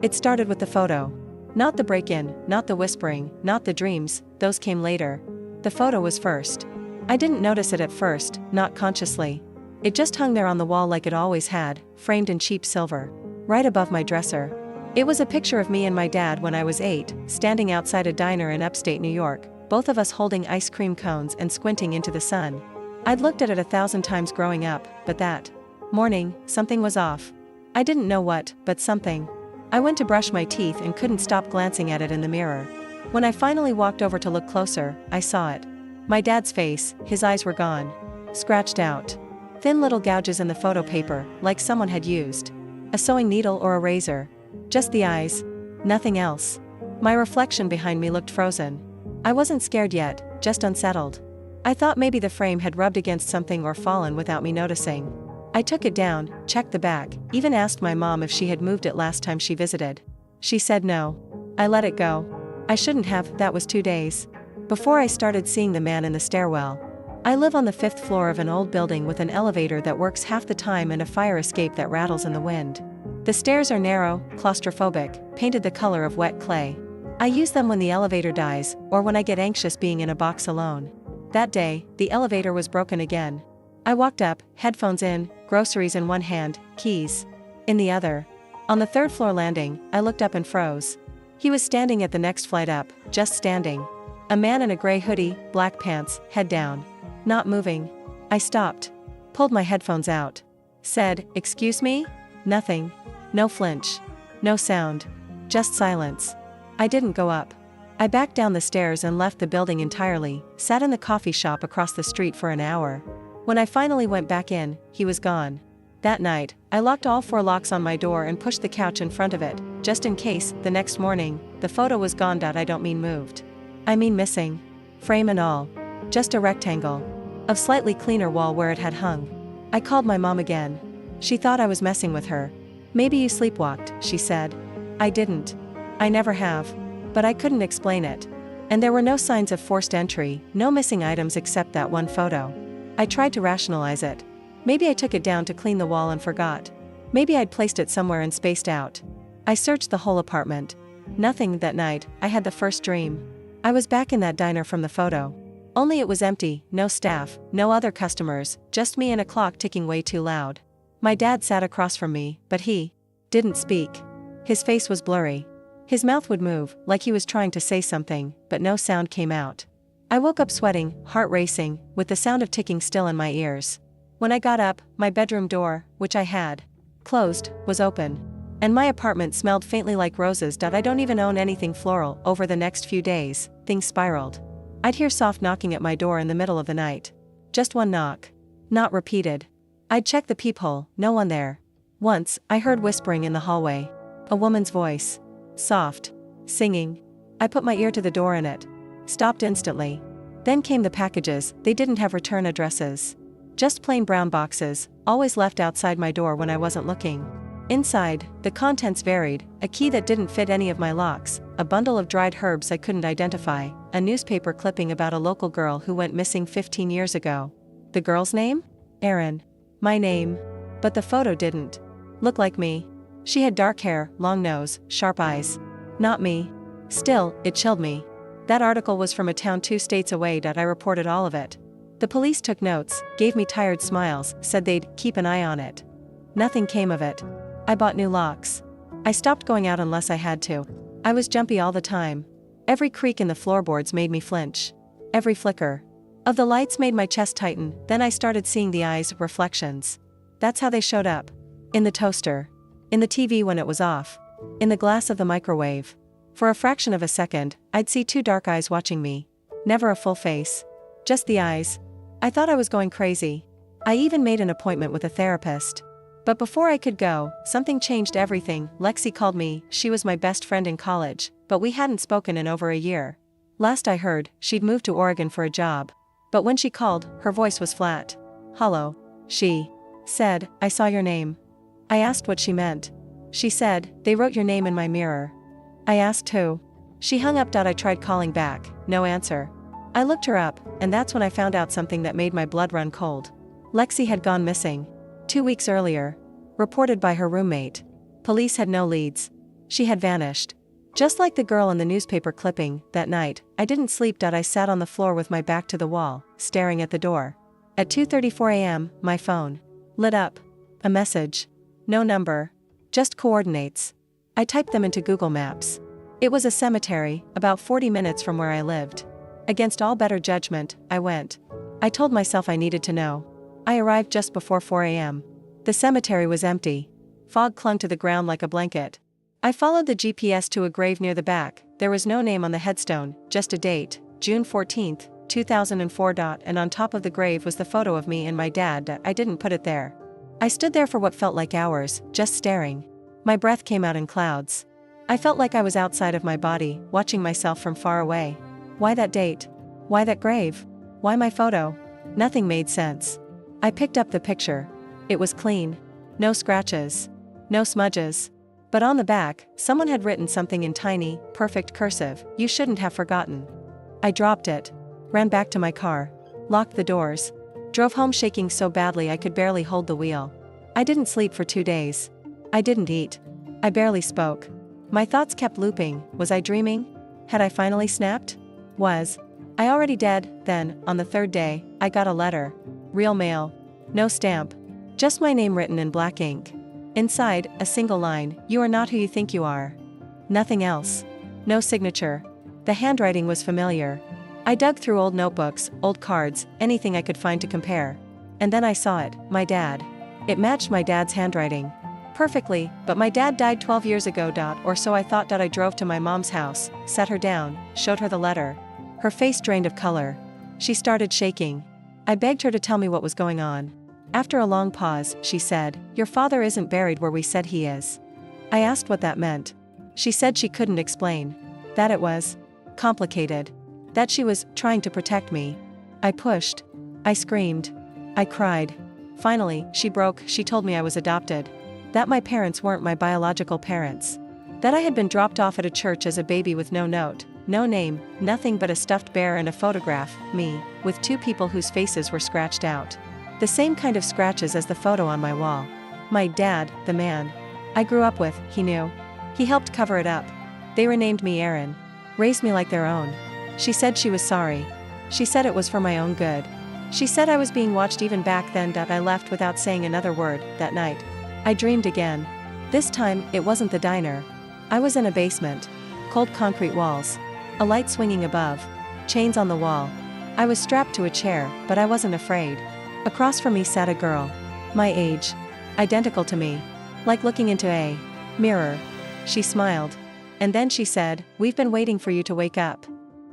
It started with the photo. Not the break-in, not the whispering, not the dreams, those came later. The photo was first. I didn't notice it at first, not consciously. It just hung there on the wall like it always had, framed in cheap silver. Right above my dresser. It was a picture of me and my dad when I was 8, standing outside a diner in upstate New York, both of us holding ice cream cones and squinting into the sun. I'd looked at it 1,000 times growing up, but that morning, something was off. I didn't know what, but something. I went to brush my teeth and couldn't stop glancing at it in the mirror. When I finally walked over to look closer, I saw it. My dad's face, his eyes were gone. Scratched out. Thin little gouges in the photo paper, like someone had used a sewing needle or a razor. Just the eyes. Nothing else. My reflection behind me looked frozen. I wasn't scared yet, just unsettled. I thought maybe the frame had rubbed against something or fallen without me noticing. I took it down, checked the back, even asked my mom if she had moved it last time she visited. She said no. I let it go. I shouldn't have, that was 2 days before I started seeing the man in the stairwell. I live on the 5th floor of an old building with an elevator that works half the time and a fire escape that rattles in the wind. The stairs are narrow, claustrophobic, painted the color of wet clay. I use them when the elevator dies, or when I get anxious being in a box alone. That day, the elevator was broken again. I walked up, headphones in, groceries in one hand, keys in the other. On the 3rd floor landing, I looked up and froze. He was standing at the next flight up, just standing. A man in a gray hoodie, black pants, head down. Not moving. I stopped. Pulled my headphones out. Said, "Excuse me?" Nothing. No flinch. No sound. Just silence. I didn't go up. I backed down the stairs and left the building entirely, sat in the coffee shop across the street for an hour. When I finally went back in, he was gone. That night, I locked all 4 locks on my door and pushed the couch in front of it, just in case. The next morning, the photo was gone. I don't mean moved. I mean missing. Frame and all. Just a rectangle of slightly cleaner wall where it had hung. I called my mom again. She thought I was messing with her. "Maybe you sleepwalked," she said. I didn't. I never have. But I couldn't explain it. And there were no signs of forced entry, no missing items except that one photo. I tried to rationalize it. Maybe I took it down to clean the wall and forgot. Maybe I'd placed it somewhere and spaced out. I searched the whole apartment. Nothing. That night, I had the first dream. I was back in that diner from the photo. Only it was empty, no staff, no other customers, just me and a clock ticking way too loud. My dad sat across from me, but he didn't speak. His face was blurry. His mouth would move, like he was trying to say something, but no sound came out. I woke up sweating, heart racing, with the sound of ticking still in my ears. When I got up, my bedroom door, which I had closed, was open. And my apartment smelled faintly like roses. I don't even own anything floral. Over the next few days, things spiraled. I'd hear soft knocking at my door in the middle of the night. Just one knock. Not repeated. I'd check the peephole, no one there. Once, I heard whispering in the hallway. A woman's voice. Soft. Singing. I put my ear to the door and it stopped instantly. Then came the packages. They didn't have return addresses. Just plain brown boxes, always left outside my door when I wasn't looking. Inside, the contents varied: a key that didn't fit any of my locks, a bundle of dried herbs I couldn't identify, a newspaper clipping about a local girl who went missing 15 years ago. The girl's name? Erin. My name. But the photo didn't look like me. She had dark hair, long nose, sharp eyes. Not me. Still, it chilled me. That article was from a town 2 states away. I reported all of it. The police took notes, gave me tired smiles, said they'd keep an eye on it. Nothing came of it. I bought new locks. I stopped going out unless I had to. I was jumpy all the time. Every creak in the floorboards made me flinch. Every flicker of the lights made my chest tighten. Then I started seeing the eyes, reflections. That's how they showed up. In the toaster. In the TV when it was off. In the glass of the microwave. For a fraction of a second, I'd see 2 dark eyes watching me. Never a full face. Just the eyes. I thought I was going crazy. I even made an appointment with a therapist. But before I could go, something changed everything. Lexi called me. She was my best friend in college, but we hadn't spoken in over a year. Last I heard, she'd moved to Oregon for a job. But when she called, her voice was flat. Hollow. She said, "I saw your name." I asked what she meant. She said, "They wrote your name in my mirror." I asked who. She hung up. I tried calling back, no answer. I looked her up, and that's when I found out something that made my blood run cold. Lexi had gone missing 2 weeks earlier. Reported by her roommate. Police had no leads. She had vanished. Just like the girl in the newspaper clipping, that night, I didn't sleep. I sat on the floor with my back to the wall, staring at the door. At 2:34 a.m., my phone lit up. A message. No number. Just coordinates. I typed them into Google Maps. It was a cemetery, about 40 minutes from where I lived. Against all better judgment, I went. I told myself I needed to know. I arrived just before 4 a.m. The cemetery was empty. Fog clung to the ground like a blanket. I followed the GPS to a grave near the back. There was no name on the headstone, just a date, June 14, 2004. And on top of the grave was the photo of me and my dad. I didn't put it there. I stood there for what felt like hours, just staring. My breath came out in clouds. I felt like I was outside of my body, watching myself from far away. Why that date? Why that grave? Why my photo? Nothing made sense. I picked up the picture. It was clean. No scratches. No smudges. But on the back, someone had written something in tiny, perfect cursive, "You shouldn't have forgotten." I dropped it. Ran back to my car. Locked the doors. Drove home shaking so badly I could barely hold the wheel. I didn't sleep for 2 days. I didn't eat. I barely spoke. My thoughts kept looping. Was I dreaming? Had I finally snapped? Was I already dead? Then, on the 3rd day, I got a letter. Real mail. No stamp. Just my name written in black ink. Inside, a single line, "You are not who you think you are." Nothing else. No signature. The handwriting was familiar. I dug through old notebooks, old cards, anything I could find to compare. And then I saw it, my dad. It matched my dad's handwriting. Perfectly, but my dad died 12 years ago. Or so I thought. I drove to my mom's house, sat her down, showed her the letter. Her face drained of color. She started shaking. I begged her to tell me what was going on. After a long pause, she said, "Your father isn't buried where we said he is." I asked what that meant. She said she couldn't explain. That it was complicated. That she was trying to protect me. I pushed. I screamed. I cried. Finally, she broke. She told me I was adopted. That my parents weren't my biological parents. That I had been dropped off at a church as a baby with no note, no name, nothing but a stuffed bear and a photograph, me, with 2 people whose faces were scratched out. The same kind of scratches as the photo on my wall. My dad, the man I grew up with, he knew. He helped cover it up. They renamed me Aaron. Raised me like their own. She said she was sorry. She said it was for my own good. She said I was being watched even back then. I left without saying another word. That night, I dreamed again. This time, it wasn't the diner. I was in a basement. Cold concrete walls. A light swinging above. Chains on the wall. I was strapped to a chair, but I wasn't afraid. Across from me sat a girl. My age. Identical to me. Like looking into a mirror. She smiled. And then she said, "We've been waiting for you to wake up."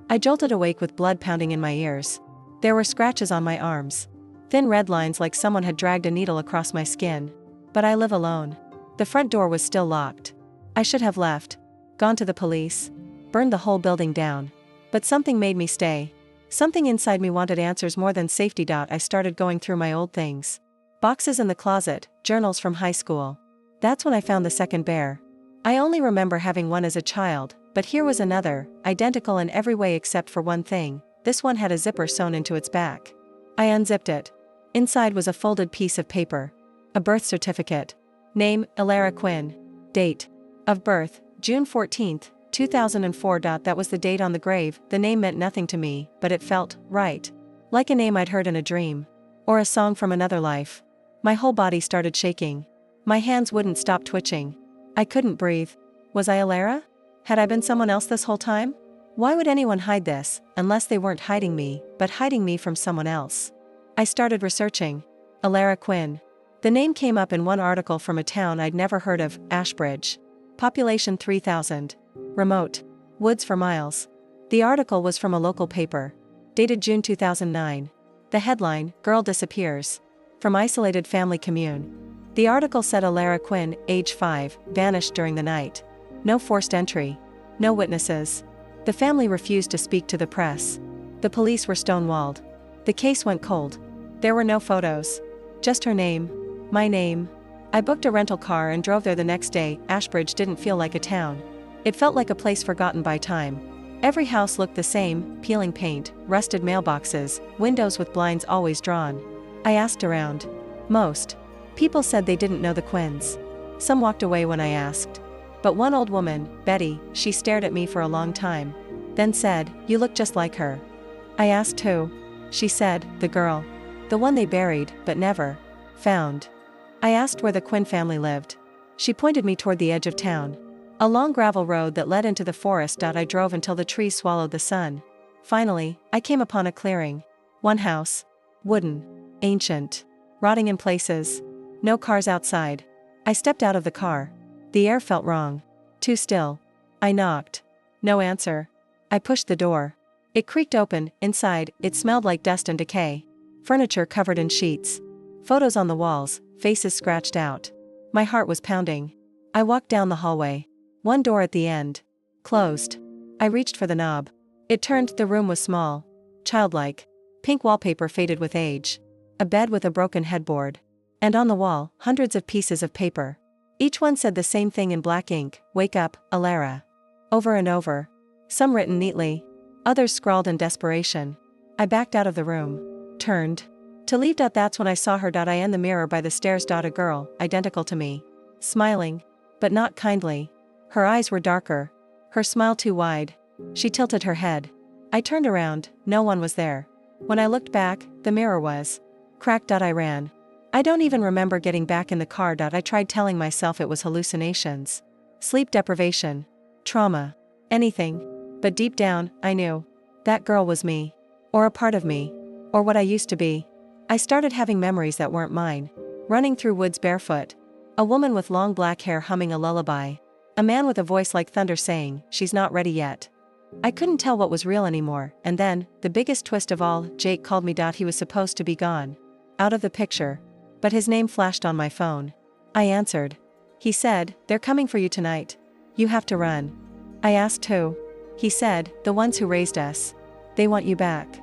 I jolted awake with blood pounding in my ears. There were scratches on my arms. Thin red lines like someone had dragged a needle across my skin. But I live alone. The front door was still locked. I should have left. Gone to the police. Burned the whole building down. But something made me stay. Something inside me wanted answers more than safety. I started going through my old things. Boxes in the closet, journals from high school. That's when I found the second bear. I only remember having one as a child, but here was another, identical in every way except for one thing. This one had a zipper sewn into its back. I unzipped it. Inside was a folded piece of paper. A birth certificate. Name, Ilara Quinn. Date of birth, June 14, 2004. That was the date on the grave. The name meant nothing to me, but it felt right. Like a name I'd heard in a dream. Or a song from another life. My whole body started shaking. My hands wouldn't stop twitching. I couldn't breathe. Was I Ilara? Had I been someone else this whole time? Why would anyone hide this, unless they weren't hiding me, but hiding me from someone else? I started researching. Ilara Quinn. The name came up in one article from a town I'd never heard of, Ashbridge. Population 3,000. Remote. Woods for miles. The article was from a local paper. Dated June 2009. The headline, "Girl Disappears." From Isolated Family Commune. The article said Ilara Quinn, age 5, vanished during the night. No forced entry. No witnesses. The family refused to speak to the press. The police were stonewalled. The case went cold. There were no photos. Just her name. My name. I booked a rental car and drove there the next day. Ashbridge didn't feel like a town. It felt like a place forgotten by time. Every house looked the same, peeling paint, rusted mailboxes, windows with blinds always drawn. I asked around. Most people said they didn't know the Quinns. Some walked away when I asked. But one old woman, Betty, she stared at me for a long time. Then said, "You look just like her." I asked who. She said, "The girl. The one they buried, but never found." I asked where the Quinn family lived. She pointed me toward the edge of town. A long gravel road that led into the forest. I drove until the trees swallowed the sun. Finally, I came upon a clearing. One house. Wooden. Ancient. Rotting in places. No cars outside. I stepped out of the car. The air felt wrong. Too still. I knocked. No answer. I pushed the door. It creaked open. Inside, it smelled like dust and decay. Furniture covered in sheets. Photos on the walls, faces scratched out. My heart was pounding. I walked down the hallway. One door at the end. Closed. I reached for the knob. It turned. The room was small. Childlike. Pink wallpaper faded with age. A bed with a broken headboard. And on the wall, hundreds of pieces of paper. Each one said the same thing in black ink: "Wake up, Alara." Over and over. Some written neatly. Others scrawled in desperation. I backed out of the room. Turned to leave. That's when I saw her. I in the mirror by the stairs. A girl, identical to me. Smiling. But not kindly. Her eyes were darker. Her smile too wide. She tilted her head. I turned around. No one was there. When I looked back, the mirror was cracked. I ran. I don't even remember getting back in the car. I tried telling myself it was hallucinations. Sleep deprivation. Trauma. Anything. But deep down, I knew. That girl was me. Or a part of me. Or what I used to be. I started having memories that weren't mine. Running through woods barefoot. A woman with long black hair humming a lullaby. A man with a voice like thunder saying, "She's not ready yet." I couldn't tell what was real anymore. And then, the biggest twist of all, Jake called me. He was supposed to be gone. Out of the picture. But his name flashed on my phone. I answered. He said, "They're coming for you tonight. You have to run." I asked who. He said, "The ones who raised us. They want you back."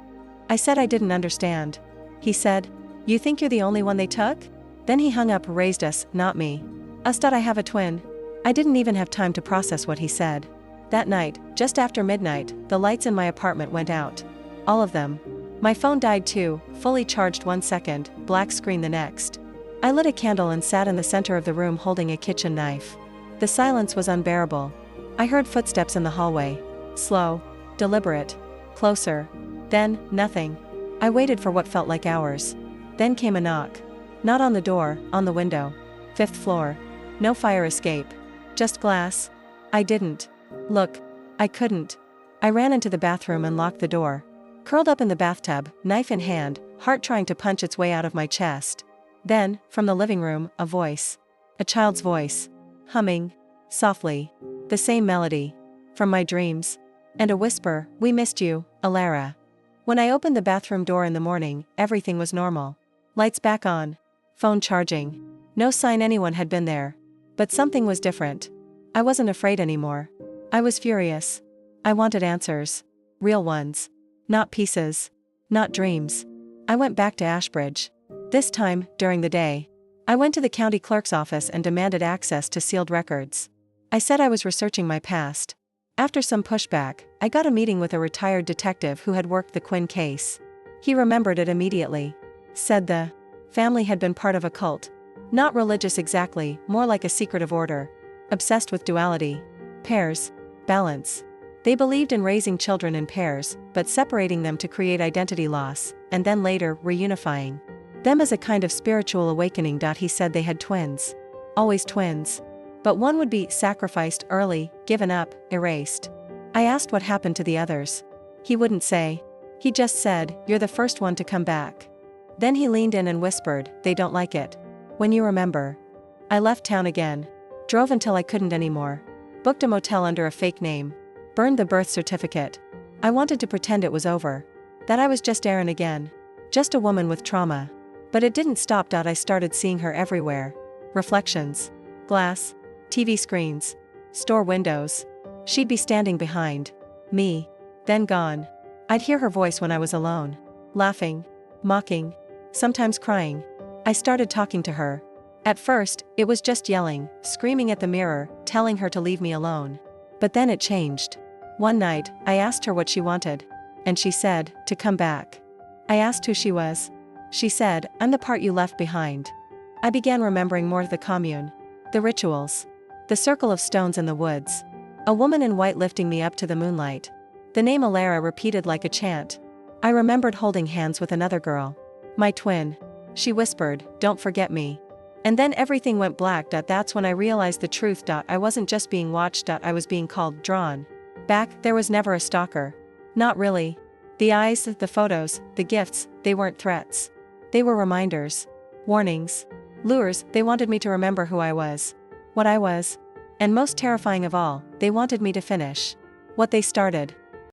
I said I didn't understand. He said, "You think you're the only one they took?" Then he hung up. "Raised us, not me. Us. I have a twin." I didn't even have time to process what he said. That night, just after midnight, the lights in my apartment went out. All of them. My phone died too, fully charged 1 second, black screen the next. I lit a candle and sat in the center of the room holding a kitchen knife. The silence was unbearable. I heard footsteps in the hallway. Slow. Deliberate. Closer. Then, nothing. I waited for what felt like hours. Then came a knock. Not on the door, on the window. 5th floor. No fire escape. Just glass. I didn't look. I couldn't. I ran into the bathroom and locked the door. Curled up in the bathtub, knife in hand, heart trying to punch its way out of my chest. Then, from the living room, a voice. A child's voice. Humming. Softly. The same melody. From my dreams. And a whisper, "We missed you, Alara." When I opened the bathroom door in the morning, everything was normal. Lights back on. Phone charging. No sign anyone had been there. But something was different. I wasn't afraid anymore. I was furious. I wanted answers. Real ones. Not pieces. Not dreams. I went back to Ashbridge. This time, during the day. I went to the county clerk's office and demanded access to sealed records. I said I was researching my past. After some pushback, I got a meeting with a retired detective who had worked the Quinn case. He remembered it immediately. Said the family had been part of a cult. Not religious exactly, more like a secretive order. Obsessed with duality. Pairs. Balance. They believed in raising children in pairs, but separating them to create identity loss, and then later, reunifying them as a kind of spiritual awakening. He said they had twins. Always twins. But one would be sacrificed early, given up, erased. I asked what happened to the others. He wouldn't say. He just said, "You're the first one to come back." Then he leaned in and whispered, "They don't like it. When you remember." I left town again. Drove until I couldn't anymore. Booked a motel under a fake name. Burned the birth certificate. I wanted to pretend it was over. That I was just Erin again. Just a woman with trauma. But it didn't stop. I started seeing her everywhere. Reflections. Glass. TV screens. Store windows. She'd be standing behind me. Then gone. I'd hear her voice when I was alone. Laughing. Mocking. Sometimes crying. I started talking to her. At first, it was just yelling, screaming at the mirror, telling her to leave me alone. But then it changed. One night, I asked her what she wanted. And she said, to come back. I asked who she was. She said, "I'm the part you left behind." I began remembering more of the commune. The rituals. The circle of stones in the woods. A woman in white lifting me up to the moonlight. The name Alara repeated like a chant. I remembered holding hands with another girl. My twin. She whispered, "Don't forget me." And then everything went black. That's when I realized the truth. I wasn't just being watched. I was being called, drawn back. There was never a stalker. Not really. The eyes, the photos, the gifts, they weren't threats. They were reminders. Warnings. Lures. They wanted me to remember who I was. What I was. And most terrifying of all, they wanted me to finish what they started.